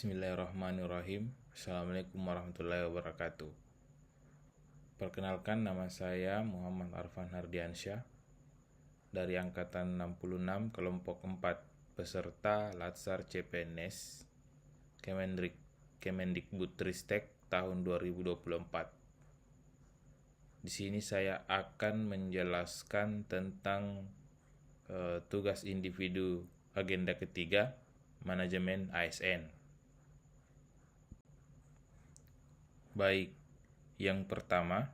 Bismillahirrahmanirrahim. Assalamualaikum warahmatullahi wabarakatuh. Perkenalkan, nama saya Muhammad Arfan Hardiansyah dari Angkatan 66 Kelompok 4, peserta Latsar CPNS Kemendikbudristek tahun 2024. Di sini saya akan menjelaskan tentang tugas individu agenda ketiga, manajemen ASN. Baik, yang pertama,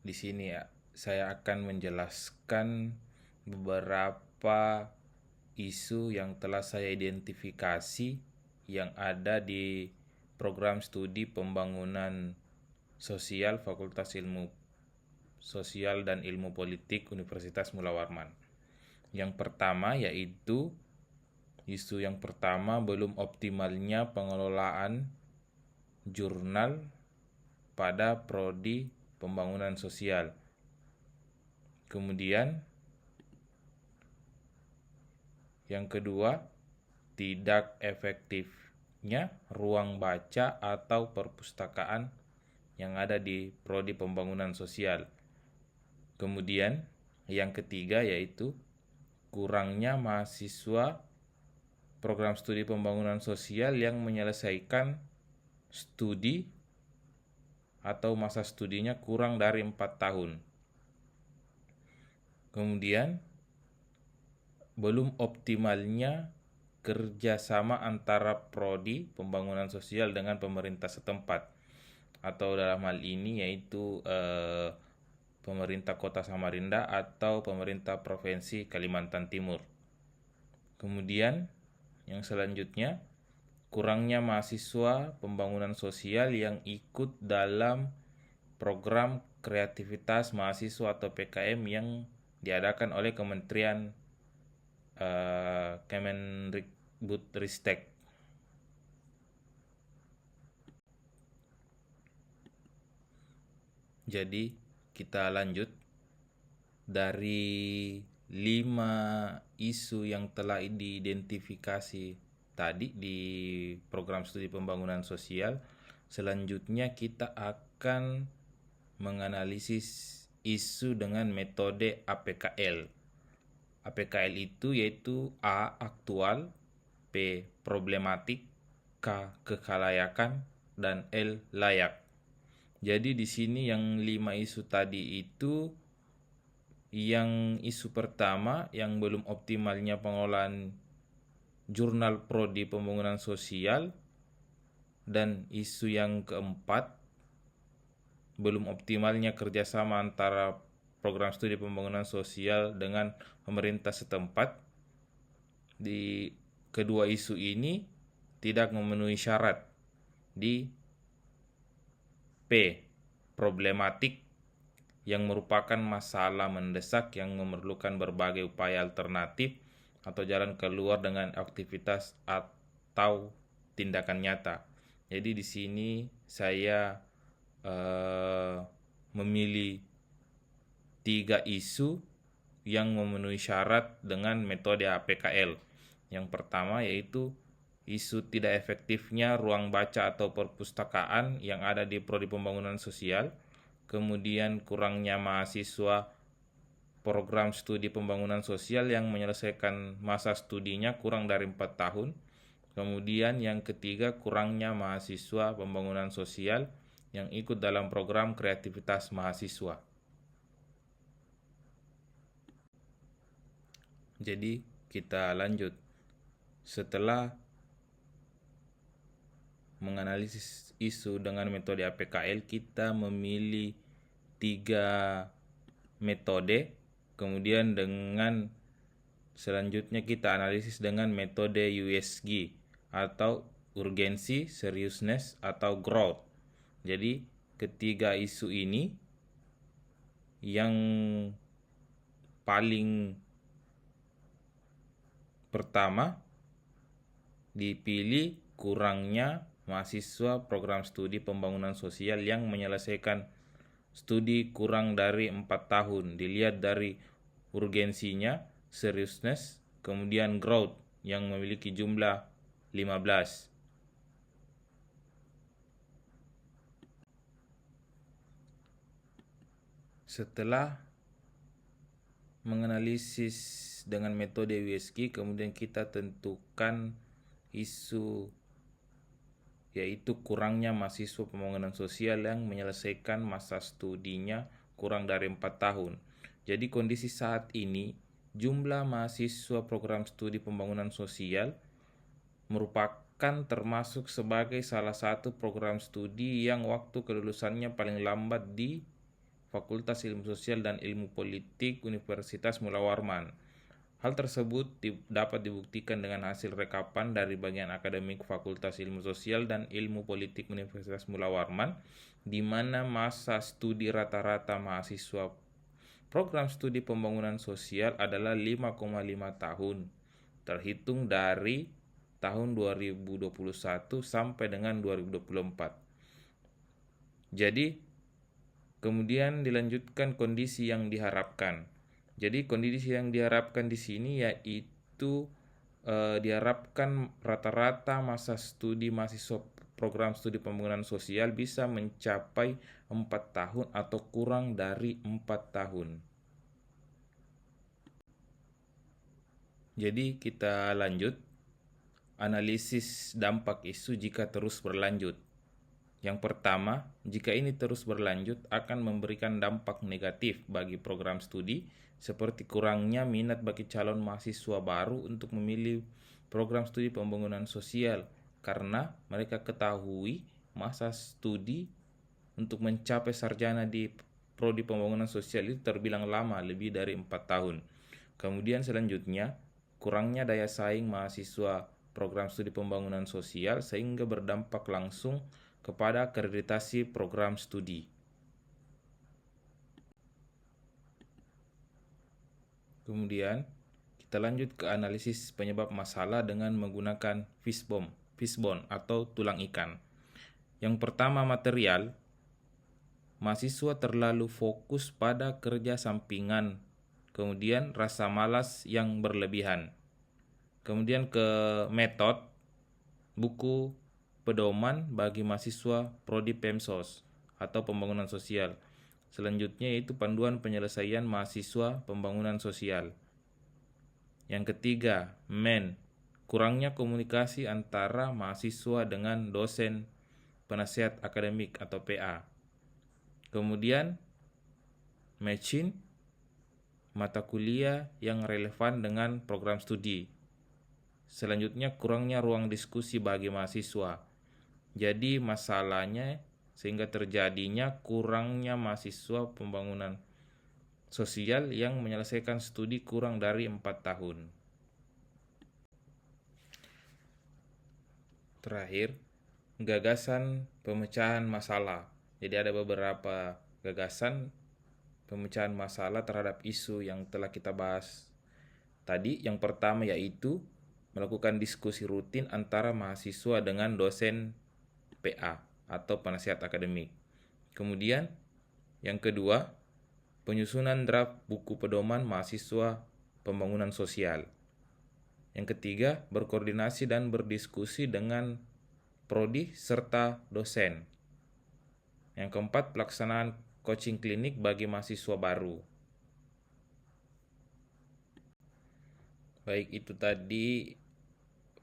di sini saya akan menjelaskan beberapa isu yang telah saya identifikasi yang ada di program studi pembangunan sosial Fakultas Ilmu Sosial dan Ilmu Politik Universitas Mula Warman. Yang pertama yaitu isu yang pertama, belum optimalnya pengelolaan jurnal pada prodi pembangunan sosial. Kemudian yang kedua, tidak efektifnya ruang baca atau perpustakaan yang ada di prodi pembangunan sosial. Kemudian yang ketiga yaitu kurangnya mahasiswa program studi pembangunan sosial yang menyelesaikan studi atau masa studinya kurang dari 4 tahun. Kemudian belum optimalnya kerjasama antara prodi pembangunan sosial dengan pemerintah setempat, atau dalam hal ini yaitu pemerintah Kota Samarinda atau pemerintah Provinsi Kalimantan Timur. Kemudian yang selanjutnya, kurangnya mahasiswa pembangunan sosial yang ikut dalam program kreativitas mahasiswa atau PKM yang diadakan oleh Kementerian Kemendikbudristek. Jadi kita lanjut dari 5 isu yang telah diidentifikasi tadi di program studi pembangunan sosial. Selanjutnya kita akan menganalisis isu dengan metode APKL. APKL itu yaitu A. Aktual, P. Problematik, K. Kekhalayakan, dan L. Layak. Jadi di sini yang 5 isu tadi itu, yang isu pertama yang belum optimalnya pengelolaan jurnal prodi pembangunan sosial, dan isu yang keempat belum optimalnya kerjasama antara program studi pembangunan sosial dengan pemerintah setempat. Di kedua isu ini tidak memenuhi syarat. Di P. Problematik, yang merupakan masalah mendesak yang memerlukan berbagai upaya alternatif atau jalan keluar dengan aktivitas atau tindakan nyata. Jadi di sini saya memilih 3 isu yang memenuhi syarat dengan metode APKL. Yang pertama yaitu isu tidak efektifnya ruang baca atau perpustakaan yang ada di prodi pembangunan sosial. Kemudian kurangnya mahasiswa program studi pembangunan sosial yang menyelesaikan masa studinya kurang dari 4 tahun. Kemudian yang ketiga, kurangnya mahasiswa pembangunan sosial yang ikut dalam program kreativitas mahasiswa. Jadi kita lanjut. Setelah menganalisis isu dengan metode APKL, kita memilih 3 metode. Kemudian dengan selanjutnya kita analisis dengan metode USG atau urgensi, seriousness, atau growth. Jadi ketiga isu ini yang paling pertama dipilih kurangnya mahasiswa program studi pembangunan sosial yang menyelesaikan studi kurang dari 4 tahun. Dilihat dari urgensinya, seriousness, kemudian growth yang memiliki jumlah 15. Setelah menganalisis dengan metode WSG, kemudian kita tentukan isu, yaitu kurangnya mahasiswa pembangunan sosial yang menyelesaikan masa studinya kurang dari 4 tahun. Jadi kondisi saat ini, jumlah mahasiswa program studi pembangunan sosial merupakan termasuk sebagai salah satu program studi yang waktu kelulusannya paling lambat di Fakultas Ilmu Sosial dan Ilmu Politik Universitas Mula Warman. Hal tersebut dapat dibuktikan dengan hasil rekapan dari bagian akademik Fakultas Ilmu Sosial dan Ilmu Politik Universitas Mula Warman, di mana masa studi rata-rata mahasiswa program studi pembangunan sosial adalah 5,5 tahun, terhitung dari tahun 2021 sampai dengan 2024. Jadi, kemudian dilanjutkan kondisi yang diharapkan. Jadi kondisi yang diharapkan di sini yaitu diharapkan rata-rata masa studi mahasiswa program studi pembangunan sosial bisa mencapai 4 tahun atau kurang dari 4 tahun. Jadi kita lanjut analisis dampak isu jika terus berlanjut. Yang pertama, jika ini terus berlanjut akan memberikan dampak negatif bagi program studi, seperti kurangnya minat bagi calon mahasiswa baru untuk memilih program studi pembangunan sosial, karena mereka ketahui masa studi untuk mencapai sarjana di prodi pembangunan sosial itu terbilang lama, lebih dari 4 tahun. Kemudian selanjutnya, kurangnya daya saing mahasiswa program studi pembangunan sosial sehingga berdampak langsung kepada akreditasi program studi. Kemudian kita lanjut ke analisis penyebab masalah dengan menggunakan fishbone atau tulang ikan. Yang pertama, material. Mahasiswa terlalu fokus pada kerja sampingan, kemudian rasa malas yang berlebihan. Kemudian ke metode, buku pedoman bagi mahasiswa prodi Pemsos atau pembangunan sosial. Selanjutnya yaitu panduan penyelesaian mahasiswa pembangunan sosial. Yang ketiga, kurangnya komunikasi antara mahasiswa dengan dosen penasihat akademik atau PA. Kemudian matching mata kuliah yang relevan dengan program studi. Selanjutnya kurangnya ruang diskusi bagi mahasiswa. Jadi masalahnya sehingga terjadinya kurangnya mahasiswa pembangunan sosial yang menyelesaikan studi kurang dari 4 tahun. Terakhir, gagasan pemecahan masalah. Jadi ada beberapa gagasan pemecahan masalah terhadap isu yang telah kita bahas tadi. Yang pertama yaitu melakukan diskusi rutin antara mahasiswa dengan dosen PA atau penasihat akademik. Kemudian yang kedua, penyusunan draft buku pedoman mahasiswa pembangunan sosial. Yang ketiga, berkoordinasi dan berdiskusi dengan prodi serta dosen. Yang keempat, pelaksanaan coaching klinik bagi mahasiswa baru. Baik, itu tadi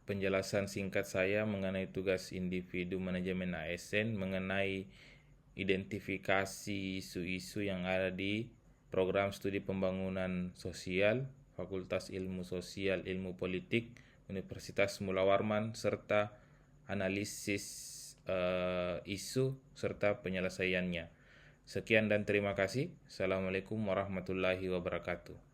penjelasan singkat saya mengenai tugas individu manajemen ASN mengenai identifikasi isu-isu yang ada di program studi pembangunan sosial Fakultas Ilmu Sosial Ilmu Politik Universitas Mula Warman, serta analisis isu serta penyelesaiannya. Sekian dan terima kasih. Assalamualaikum warahmatullahi wabarakatuh.